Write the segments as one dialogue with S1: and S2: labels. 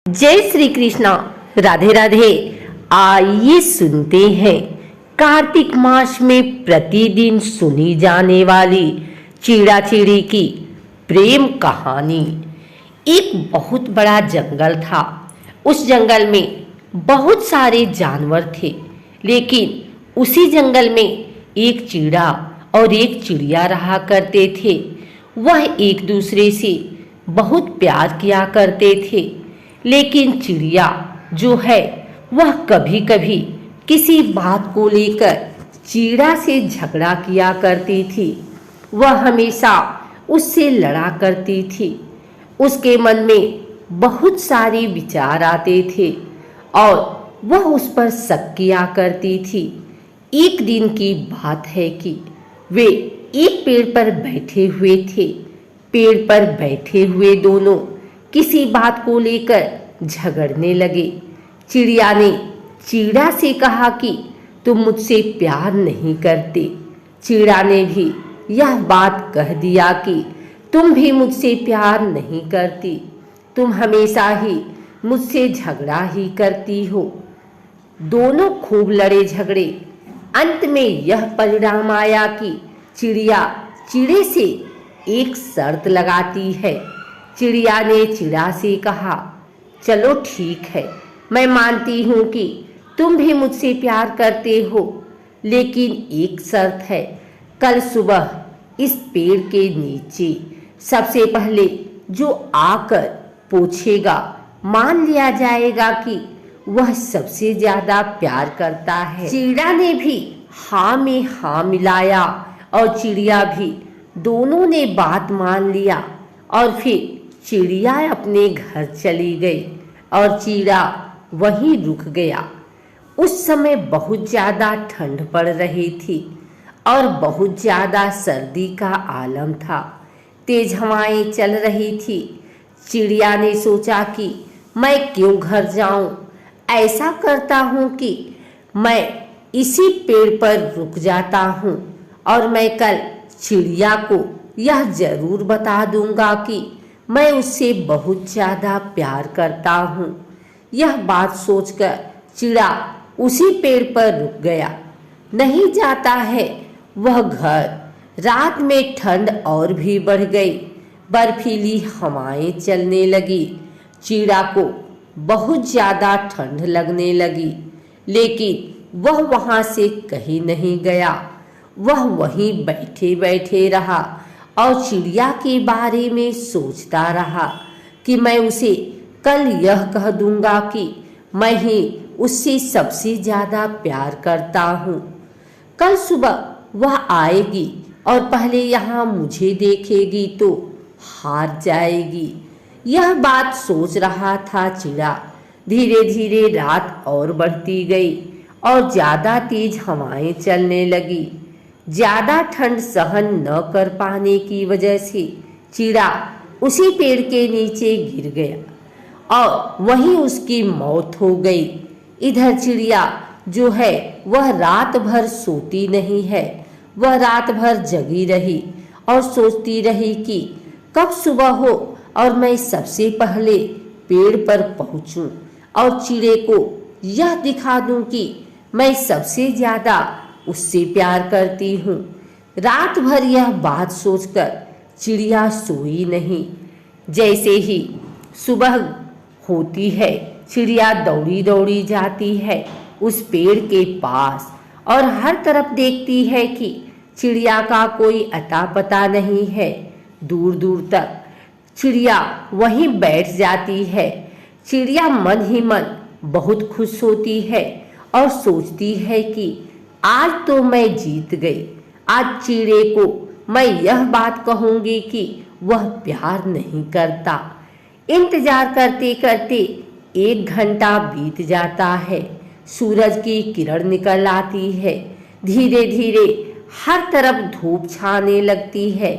S1: जय श्री कृष्णा। राधे राधे। आइए सुनते हैं कार्तिक मास में प्रतिदिन सुनी जाने वाली चिड़ा चिड़ी की प्रेम कहानी। एक बहुत बड़ा जंगल था। उस जंगल में बहुत सारे जानवर थे, लेकिन उसी जंगल में एक चिड़ा और एक चिड़िया रहा करते थे। वह एक दूसरे से बहुत प्यार किया करते थे, लेकिन चिड़िया जो है वह कभी कभी किसी बात को लेकर चिड़ा से झगड़ा किया करती थी। वह हमेशा उससे लड़ा करती थी। उसके मन में बहुत सारे विचार आते थे और वह उस पर शक किया करती थी। एक दिन की बात है कि वे एक पेड़ पर बैठे हुए थे। पेड़ पर बैठे हुए दोनों किसी बात को लेकर झगड़ने लगे। चिड़िया ने चिड़ा से कहा कि तुम मुझसे प्यार नहीं करते। चिड़ा ने भी यह बात कह दिया कि तुम भी मुझसे प्यार नहीं करती, तुम हमेशा ही मुझसे झगड़ा ही करती हो। दोनों खूब लड़े झगड़े। अंत में यह परिणाम आया कि चिड़िया चिड़े से एक शर्त लगाती है। चिड़िया ने चिड़ा से कहा, चलो ठीक है, मैं मानती हूँ कि तुम भी मुझसे प्यार करते हो, लेकिन एक शर्त है। कल सुबह इस पेड़ के नीचे सबसे पहले जो आकर पूछेगा, मान लिया जाएगा कि वह सबसे ज्यादा प्यार करता है। चिड़ा ने भी हाँ में हाँ मिलाया और चिड़िया भी। दोनों ने बात मान लिया और फिर चिड़िया अपने घर चली गई और चिड़ा वहीं रुक गया। उस समय बहुत ज्यादा ठंड पड़ रही थी और बहुत ज्यादा सर्दी का आलम था। तेज हवाएं चल रही थी। चिड़िया ने सोचा कि मैं क्यों घर जाऊं, ऐसा करता हूं कि मैं इसी पेड़ पर रुक जाता हूं और मैं कल चिड़िया को यह जरूर बता दूंगा कि मैं उससे बहुत ज्यादा प्यार करता हूँ। यह बात सोचकर चिड़ा उसी पेड़ पर रुक गया। नहीं जाता है वह घर। रात में ठंड और भी बढ़ गई। बर्फीली हवाएं चलने लगी। चिड़ा को बहुत ज्यादा ठंड लगने लगी, लेकिन वह वहां से कहीं नहीं गया। वह वहीं बैठे बैठे रहा और चिड़िया के बारे में सोचता रहा कि मैं उसे कल यह कह दूंगा कि मैं ही उससे सबसे ज्यादा प्यार करता हूँ। कल सुबह वह आएगी और पहले यहाँ मुझे देखेगी तो हार जाएगी। यह बात सोच रहा था चिड़ा। धीरे धीरे रात और बढ़ती गई और ज्यादा तेज हवाएं चलने लगी। ज्यादा ठंड सहन न कर पाने की वजह से चिड़ा उसी पेड़ के नीचे गिर गया और वहीं उसकी मौत हो गई। इधर चिड़िया जो है वह रात भर सोती नहीं है। वह रात भर जगी रही और सोचती रही कि कब सुबह हो और मैं सबसे पहले पेड़ पर पहुंचूं और चिड़े को यह दिखा दूं कि मैं सबसे ज्यादा उससे प्यार करती हूँ। रात भर यह बात सोचकर चिड़िया सोई नहीं। जैसे ही सुबह होती है, चिड़िया दौड़ी दौड़ी जाती है उस पेड़ के पास और हर तरफ देखती है कि चिड़िया का कोई अता पता नहीं है। दूर दूर तक चिड़िया वहीं बैठ जाती है। चिड़िया मन ही मन बहुत खुश होती है और सोचती है कि आज तो मैं जीत गई। आज चिड़े को मैं यह बात कहूंगी कि वह प्यार नहीं करता। इंतजार करते करते 1 घंटा बीत जाता है। सूरज की किरण निकल आती है। धीरे धीरे हर तरफ धूप छाने लगती है।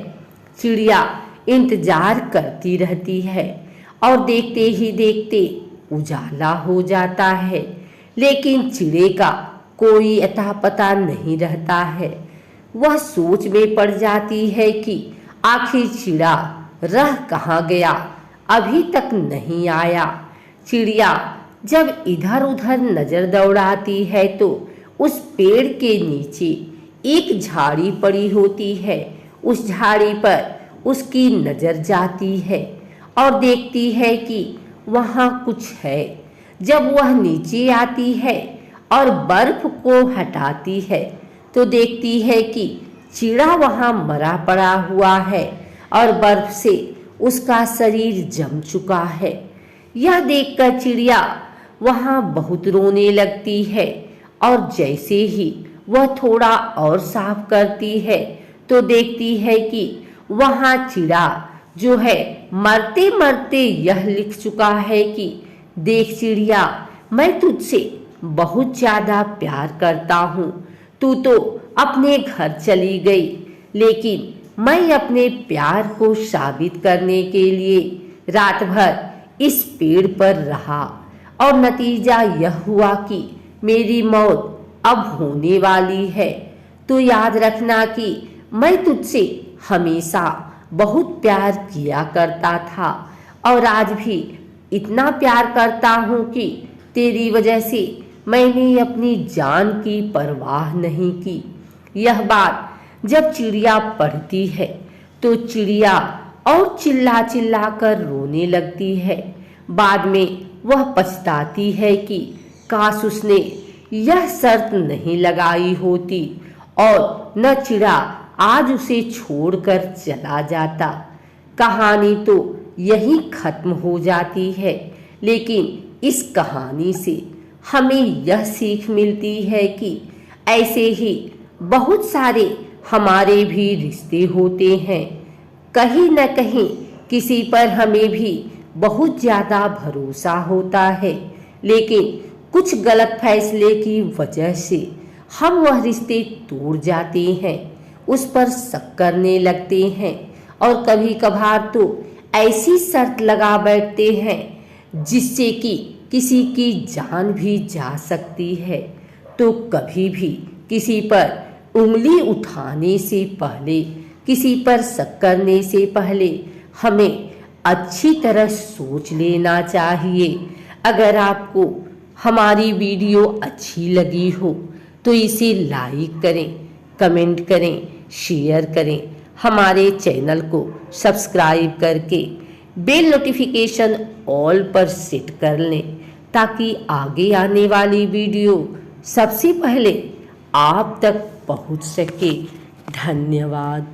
S1: चिड़िया इंतजार करती रहती है और देखते ही देखते उजाला हो जाता है, लेकिन चिड़े का कोई अता पता नहीं रहता है। वह सोच में पड़ जाती है कि आखिर चिड़ा रह कहाँ गया, अभी तक नहीं आया। चिड़िया जब इधर उधर नजर दौड़ाती है तो उस पेड़ के नीचे एक झाड़ी पड़ी होती है। उस झाड़ी पर उसकी नजर जाती है और देखती है कि वहाँ कुछ है। जब वह नीचे आती है और बर्फ को हटाती है तो देखती है कि चिड़ा वहाँ मरा पड़ा हुआ है और बर्फ से उसका शरीर जम चुका है। यह देखकर चिड़िया वहाँ बहुत रोने लगती है और जैसे ही वह थोड़ा और साफ करती है तो देखती है कि वहाँ चिड़ा जो है मरते मरते यह लिख चुका है कि देख चिड़िया, मैं तुझसे बहुत ज़्यादा प्यार करता हूँ। तू तो अपने घर चली गई, लेकिन मैं अपने प्यार को साबित करने के लिए रात भर इस पेड़ पर रहा और नतीजा यह हुआ कि मेरी मौत अब होने वाली है। तो याद रखना कि मैं तुझसे हमेशा बहुत प्यार किया करता था और आज भी इतना प्यार करता हूँ कि तेरी वजह से मैंने अपनी जान की परवाह नहीं की। यह बात जब चिड़िया पढ़ती है तो चिड़िया और चिल्ला चिल्ला कर रोने लगती है। बाद में वह पछताती है कि काश उसने यह शर्त नहीं लगाई होती और न चिड़ा आज उसे छोड़कर चला जाता। कहानी तो यहीं खत्म हो जाती है, लेकिन इस कहानी से हमें यह सीख मिलती है कि ऐसे ही बहुत सारे हमारे भी रिश्ते होते हैं। कहीं न कहीं किसी पर हमें भी बहुत ज़्यादा भरोसा होता है, लेकिन कुछ गलत फैसले की वजह से हम वह रिश्ते तोड़ जाते हैं, उस पर शक करने लगते हैं और कभी कभार तो ऐसी शर्त लगा बैठते हैं जिससे कि किसी की जान भी जा सकती है। तो कभी भी किसी पर उंगली उठाने से पहले, किसी पर शक करने से पहले हमें अच्छी तरह सोच लेना चाहिए। अगर आपको हमारी वीडियो अच्छी लगी हो तो इसे लाइक करें, कमेंट करें, शेयर करें। हमारे चैनल को सब्सक्राइब करके बेल नोटिफिकेशन ऑल पर सेट कर लें ताकि आगे आने वाली वीडियो सबसे पहले आप तक पहुंच सके। धन्यवाद।